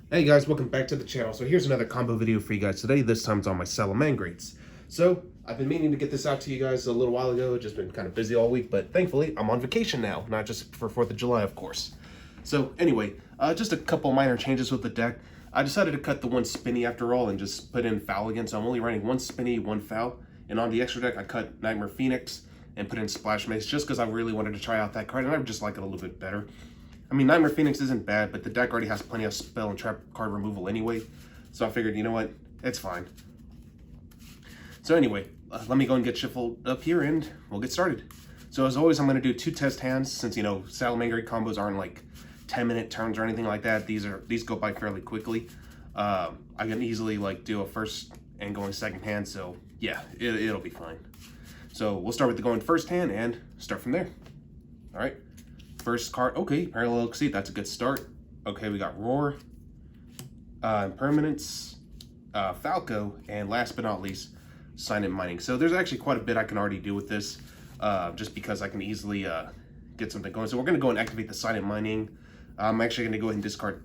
Hey guys, welcome back to the channel. So here's another combo video for you guys today. This time it's on my Salamangreats. So I've been meaning to get this out to you guys a little while ago. It's just been kind of busy all week, but thankfully I'm on vacation now, not just for 4th of July, of course. So anyway, just a couple minor changes with the deck. I decided to cut the one spinny after all and just put in foul again. So I'm only running one spinny, one foul. And on the extra deck, I cut Nightmare Phoenix and put in Splash Mace just because I really wanted to try out that card and I just like it a little bit better. I mean, Nightmare Phoenix isn't bad, but the deck already has plenty of spell and trap card removal anyway. So I figured, you know what, it's fine. So anyway, let me go and get shuffled up here and we'll get started. So as always, I'm going to do 2 test hands since, you know, Salamangreat combos aren't like 10-minute turns or anything like that. These go by fairly quickly. I can easily like do a first and going second hand, so yeah, it'll be fine. So we'll start with the going first hand and start from there. All right. First card, okay, Parallel Exceed, that's a good start. Okay, we got Roar, Impermanence, Falco, and last but not least, Silent Mining. So there's actually quite a bit I can already do with this, just because I can easily get something going. So we're gonna go and activate the Silent Mining. I'm actually gonna go ahead and discard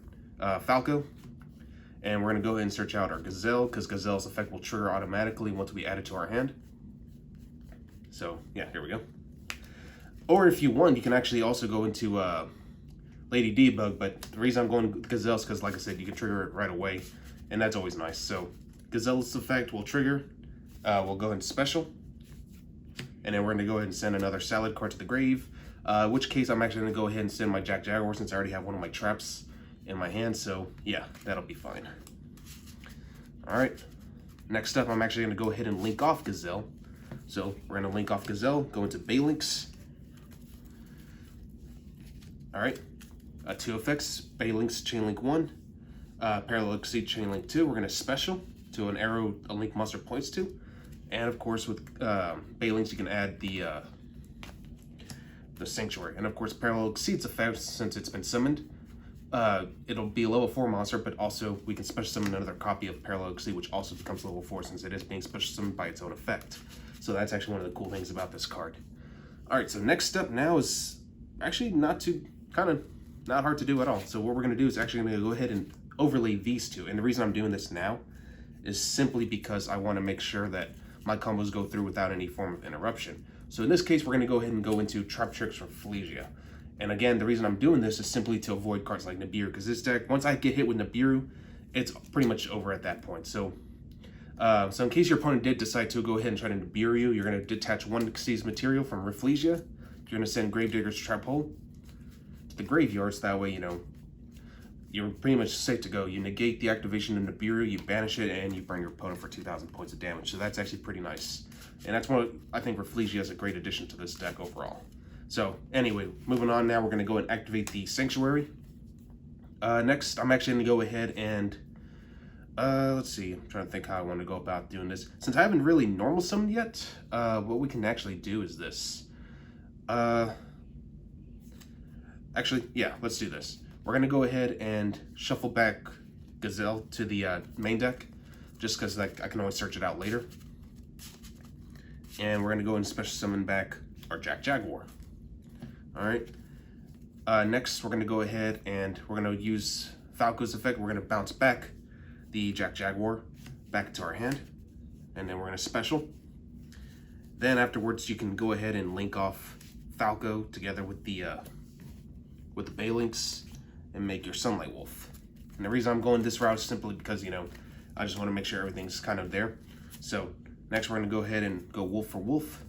Falco, and we're gonna go ahead and search out our Gazelle, because Gazelle's effect will trigger automatically once we add it to our hand. So yeah, here we go. Or if you want, you can actually also go into Lady Debug, but the reason I'm going Gazelle is because, like I said, you can trigger it right away, and that's always nice. So Gazelle's effect will trigger. We'll go into Special, and then we're going to go ahead and send another Salad card to the grave, in which case I'm actually going to go ahead and send my Jack Jaguar since I already have one of my traps in my hand, so yeah, that'll be fine. All right, next up, I'm actually going to go ahead and link off Gazelle. So we're going to link off Gazelle, go into Balinks. All right, 2 effects, Balinks, Chainlink 1, Parallel Exceed, Chainlink 2. We're gonna special to an arrow a link monster points to. And of course with Balinks, you can add the Sanctuary. And of course, Parallel Exceed's effect, since it's been summoned, it'll be a level 4 monster, but also we can special summon another copy of Parallel Exceed, which also becomes level 4 since it is being special summoned by its own effect. So that's actually one of the cool things about this card. All right, so next step now is actually not hard to do at all. So what we're going to do is actually going to go ahead and overlay these two. And the reason I'm doing this now is simply because I want to make sure that my combos go through without any form of interruption. So in this case, we're going to go ahead and go into Traptrix or Rafflesia. And again, the reason I'm doing this is simply to avoid cards like Nibiru, because this deck, once I get hit with Nibiru, it's pretty much over at that point. So in case your opponent did decide to go ahead and try to Nibiru you, you're going to detach 1 Xyz material from Rafflesia. You're going to send Gravedigger's Trap Hole to the graveyards. That way, you know, you're pretty much safe to go. You negate the activation of Nibiru, you banish it, and you burn your opponent for 2,000 points of damage. So that's actually pretty nice. And that's what I think Rafflesia is a great addition to this deck overall. So anyway, moving on now, we're going to go and activate the Sanctuary. Next, I'm actually going to go ahead and, let's see, I'm trying to think how I want to go about doing this. Since I haven't really normal summoned yet, what we can actually do is this. Actually, yeah, let's do this. We're going to go ahead and shuffle back Gazelle to the main deck, just because I can always search it out later. And we're going to go and special summon back our Jack Jaguar. All right. Next, we're going to go ahead and we're going to use Falco's effect. We're going to bounce back the Jack Jaguar back to our hand, and then we're going to special. Then afterwards, you can go ahead and link off Falco together with the Balinks and make your Sunlight Wolf. And the reason I'm going this route is simply because, you know, I just want to make sure everything's kind of there. So next we're going to go ahead and go Wolf for Wolf.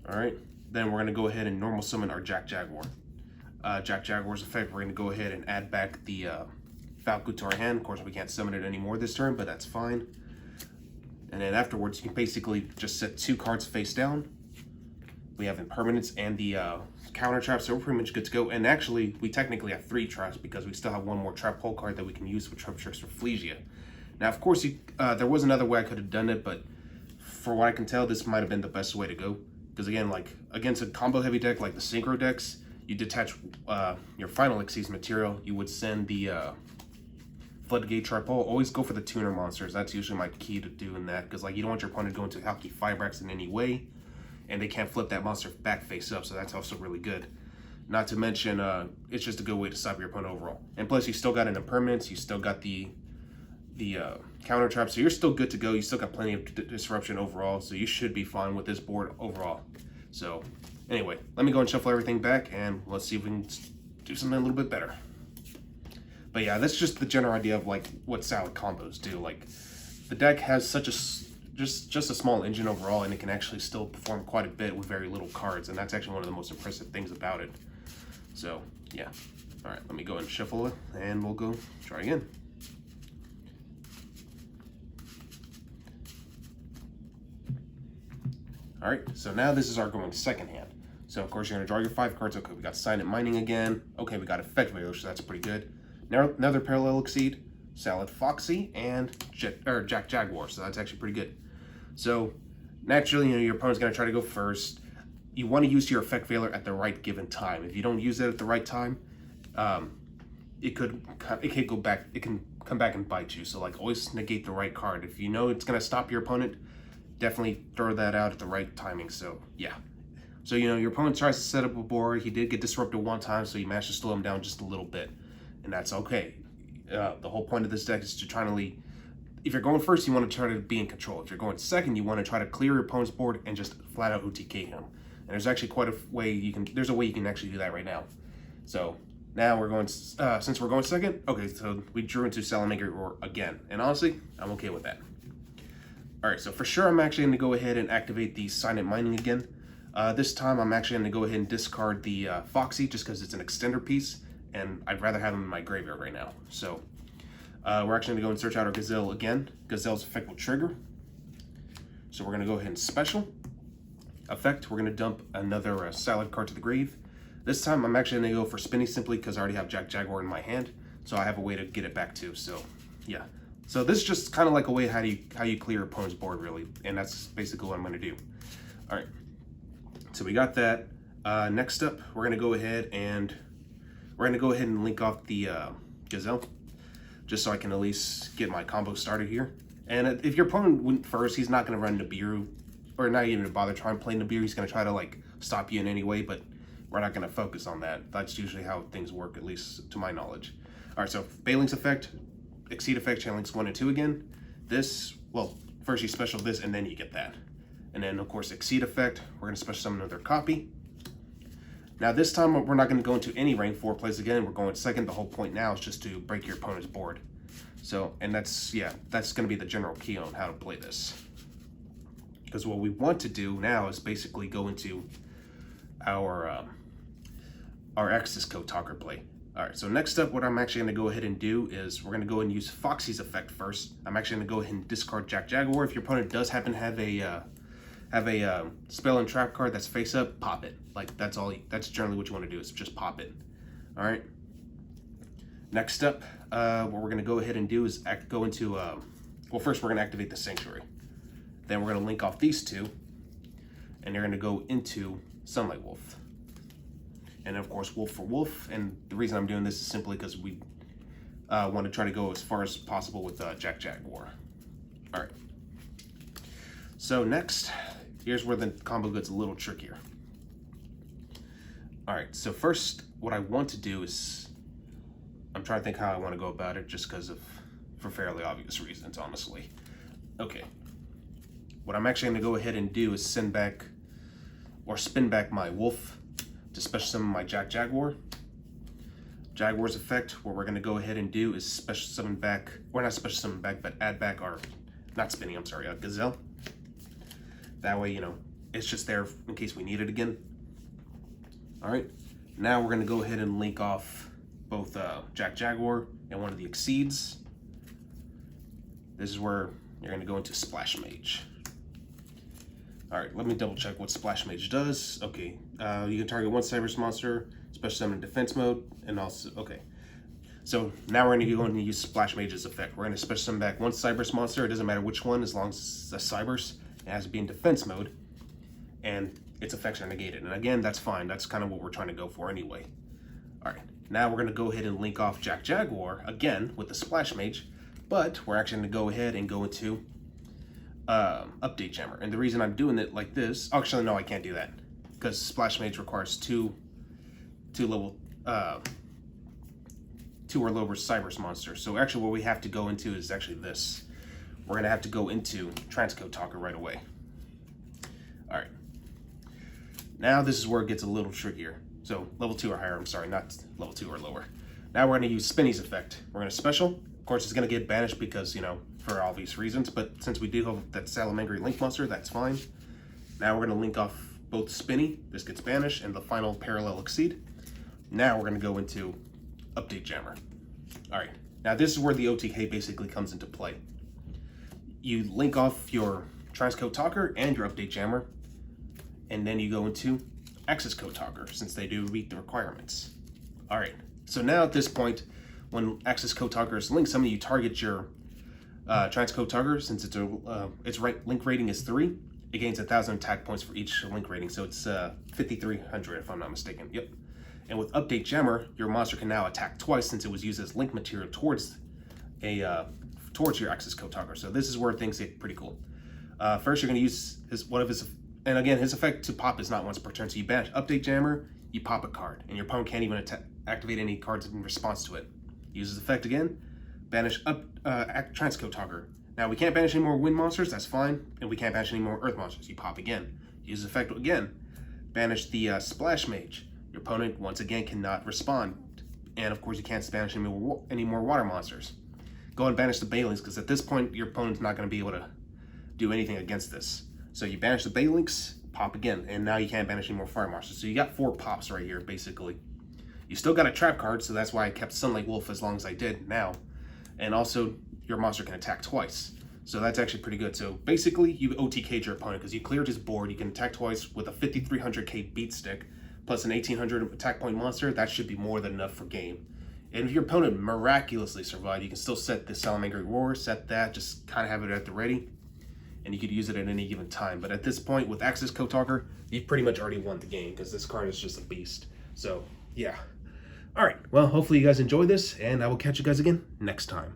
All right, then we're going to go ahead and normal summon our Jack Jaguar. Jack Jaguar's effect, we're going to go ahead and add back the Falco to our hand. Of course, we can't summon it anymore this turn, but that's fine. And then afterwards, you can basically just set 2 cards face down. We have Impermanence and the counter trap, so we're pretty much good to go. And actually, we technically have 3 traps because we still have 1 more trap hole card that we can use for Traptrix or Rafflesia. Now, of course, there was another way I could have done it, but for what I can tell, this might have been the best way to go. Because again, like against a combo heavy deck like the Synchro decks, you detach your final Xyz material. You would send the Floodgate Trap Hole. Always go for the tuner monsters. That's usually my key to doing that, because like you don't want your opponent to go into Halki Fibrax in any way, and they can't flip that monster back face up, so that's also really good. Not to mention, it's just a good way to stop your opponent overall. And plus, you still got an impermanence, you still got the counter trap, so you're still good to go. You still got plenty of disruption overall, so you should be fine with this board overall. So anyway, let me go and shuffle everything back, and let's see if we can do something a little bit better. But yeah, that's just the general idea of like what salad combos do. Like the deck has such a just a small engine overall, and it can actually still perform quite a bit with very little cards, and that's actually one of the most impressive things about it. So yeah, all right, let me go and shuffle it, and we'll go try again. All right, so now this is our going second hand. So of course you're gonna draw your 5 cards. Okay, we got Silent Mining again. Okay, we got Effect Veiler, so that's pretty good. Now another Parallel Exceed, Salad Foxy, and Jack Jaguar, so that's actually pretty good. So naturally, your opponent's gonna try to go first. You want to use your Effect Veiler at the right given time. If you don't use it at the right time, it can come back and bite you. So like always negate the right card. If you know it's gonna stop your opponent, definitely throw that out at the right timing. So yeah. So your opponent tries to set up a board. He did get disrupted one time, so you managed to slow him down just a little bit, and that's okay. The whole point of this deck is to try to lead. If you're going first, you want to try to be in control. If you're going second, you want to try to clear your opponent's board and just flat out OTK him. And there's actually quite a way there's a way you can actually do that right now. So now we're going, since we're going second, okay, so we drew into Salamangreat again. And honestly, I'm okay with that. All right, so for sure, I'm actually gonna go ahead and activate the Silent Mining again. This time, I'm actually gonna go ahead and discard the Foxy just because it's an extender piece, and I'd rather have him in my graveyard right now. So we're actually gonna go and search out our Gazelle again. Gazelle's effect will trigger. So we're gonna go ahead and special. Effect, we're gonna dump another salad card to the grave. This time, I'm actually gonna go for Spinny simply because I already have Jack Jaguar in my hand, so I have a way to get it back too, so yeah. So this is just kind of like a way how you clear your opponent's board, really, and that's basically what I'm gonna do. All right, so we got that. Next up, we're gonna go ahead and link off the Gazelle, just so I can at least get my combo started here. And if your opponent went first, he's not gonna run Nibiru, or not even bother trying to play Nibiru. He's gonna try to like stop you in any way, but we're not gonna focus on that. That's usually how things work, at least to my knowledge. All right, so Bailing's effect, Exceed effect, chain links 1 and 2 again. This, well, first you special this and then you get that. And then of course Exceed effect, we're gonna special summon another copy. Now this time we're not gonna go into any rank 4 plays again, we're going second. The whole point now is just to break your opponent's board. So, and that's gonna be the general key on how to play this. Because what we want to do now is basically go into our Accesscode talker play. All right, so next up, what I'm actually gonna go ahead and do is we're gonna go and use Foxy's effect first. I'm actually gonna go ahead and discard Jack Jaguar. If your opponent does happen to have a spell and trap card that's face up, pop it. Like that's that's generally what you wanna do, is just pop it. All right. Next up, what we're gonna go ahead and do is well, first we're gonna activate the Sanctuary. Then we're gonna link off these two, and they're gonna go into Sunlight Wolf. And of course, Wolf for Wolf. And the reason I'm doing this is simply because we want to try to go as far as possible with Jack Jaguar. All right. So next, here's where the combo gets a little trickier. All right, so first, what I want to do is, I'm trying to think how I want to go about it just for fairly obvious reasons, honestly. Okay. What I'm actually going to go ahead and do is spin back my Wolf to special summon my Jack Jaguar. Jaguar's effect, what we're gonna go ahead and do is special summon back, or not special summon back, but add back our, not Spinny, I'm sorry, Gazelle. That way, it's just there in case we need it again. All right, now we're gonna go ahead and link off both Jack Jaguar and one of the Exceeds. This is where you're gonna go into Splash Mage. All right, let me double check what Splash Mage does. Okay, you can target one Cyberse monster, special summon in defense mode, and also, okay. So now we're gonna go and use Splash Mage's effect. We're gonna special summon back one Cyberse monster, it doesn't matter which one, as long as it's a Cyberse, it has to be in defense mode, and its effects are negated. And again, that's fine, that's kind of what we're trying to go for anyway. All right, now we're gonna go ahead and link off Jack Jaguar, again, with the Splash Mage, but we're actually gonna go ahead and go into Update Jammer. And the reason I'm doing it like this, actually no, I can't do that, because Splash Mage requires two to level 2 or lower Cybers monster. So actually what we have to go into is actually this. We're gonna have to go into Accesscode Talker right away. All right. Now this is where it gets a little trickier. So level 2 or higher, I'm sorry, not level 2 or lower. Now we're gonna use Spinny's effect. We're gonna special. Of course, it's gonna get banished because, you know, for obvious reasons, but since we do have that Salamangreat link monster, that's fine. Now we're gonna link off both Spinny, this gets banished, and the final parallel exceed. Now we're gonna go into Update Jammer. All right, now this is where the OTK basically comes into play. You link off your Accesscode Talker and your Update Jammer, and then you go into Accesscode Talker, since they do meet the requirements. All right, so now at this point, when Accesscode Talker is linked, somebody you target your Accesscode Talker, since its link rating is 3, it gains 1,000 attack points for each link rating, so it's 5,300 if I'm not mistaken. Yep. And with Update Jammer, your monster can now attack twice since it was used as link material towards your Accesscode Talker. So this is where things get pretty cool. First, you're going to use and again, his effect to pop is not once per turn. So you banish Update Jammer, you pop a card, and your opponent can't even activate any cards in response to it. Use his effect again, banish Accesscode Talker. Now we can't banish any more wind monsters, that's fine, and we can't banish any more earth monsters. You pop again. Use his effect again, banish the Splash Mage. Your opponent once again cannot respond, and of course you can't banish any more water monsters. Go and banish the Bailings, because at this point your opponent's not going to be able to do anything against this. So you banish the Bailings, pop again, and now you can't banish any more fire monsters. So you got 4 pops right here, basically. You still got a trap card, so that's why I kept Sunlight Wolf as long as I did now. And also, your monster can attack twice. So that's actually pretty good. So basically, you OTK'd your opponent because you cleared his board. You can attack twice with a 5,300k beat stick, plus an 1,800 attack point monster. That should be more than enough for game. And if your opponent miraculously survived, you can still set the Salamangreat Roar, set that, just kind of have it at the ready. And you could use it at any given time. But at this point, with Accesscode Talker, you've pretty much already won the game because this card is just a beast. So, yeah. All right, well, hopefully you guys enjoyed this, and I will catch you guys again next time.